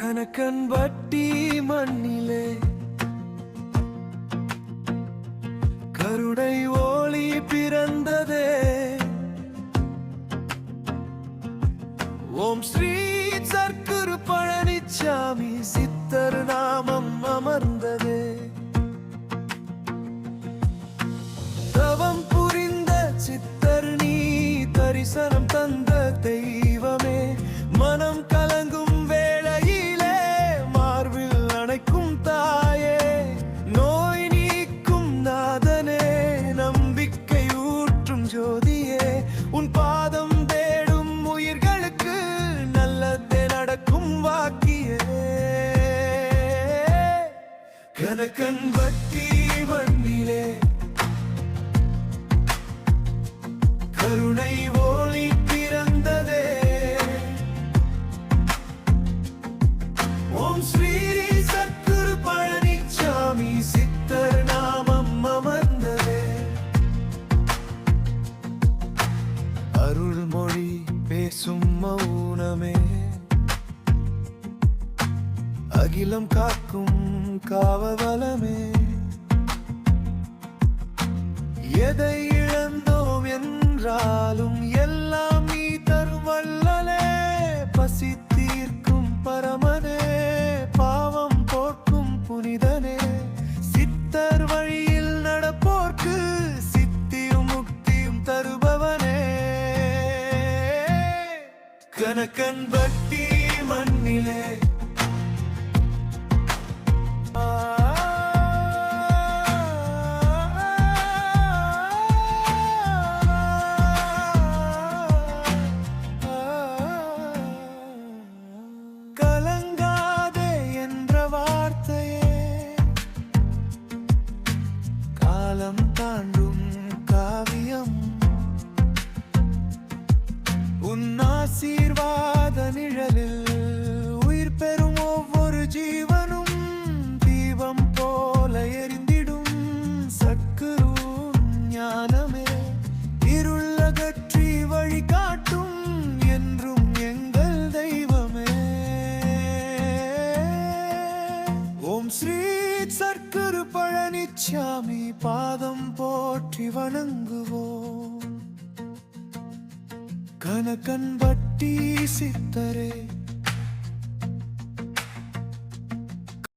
கனகன்பட்டி மண்ணிலே கருணை ஒளி பிறந்ததே. ஓம் ஸ்ரீ சர்க்குரு பழனிச்சாமி சித்தர் நாமம் அமர்ந்ததே. தவம் புரிந்த சித்தர் நீ தரிசனம் தந்த தெய்வமே. மனம் கலங்கும் வேளையிலே மார்பில் அணைக்கும் தாயே. நோய் நீக்கும் நாதனே, நம்பிக்கை ஊற்றும் ஜோதியே. உன் பாதம் தேடும் உயிர்களுக்கு நல்லதே நடக்கும் வாக்கியே. கனகன்பட்டி மண்ணிலே கருணை ஒளி பிறந்ததே. ஓம் ஸ்ரீ சத்குரு பழனிச்சாமி சித்தர் நாமம் அமர்ந்ததே. அருள்மொழி பேசும் மௌனமே, அகிலம் காக்கும் காவலமே. எதை இழந்தோம் என்றாலும் எல்லாம் நீ தரும் வல்லலே. பசி தீர்க்கும் பரமனே, பாவம் போக்கும் புனிதனே. சித்தர் வழியில் நடப்போர்க்கு சித்தியும் முக்தியும் தருபவனே. கனகன்பட்டி மண்ணிலே கலங்காதே என்ற வார்த்தையே காலம் தாண்டும் காவியம். உன் ஆசீர்வாத நிழலில் உயிர் பெறும் ஒவ்வொரு ஜீவனும் தீபம் போல எரிந்திடும். சத்குரு ஞானமே, இருளகற்றி வழிகாட்டும் என்றும் எங்கள் தெய்வமே. ஓம் ஸ்ரீ சத்குரு பழனிச்சாமி பாதம் போற்றி வணங்குவோம். கனகன்பட்டி சித்தரே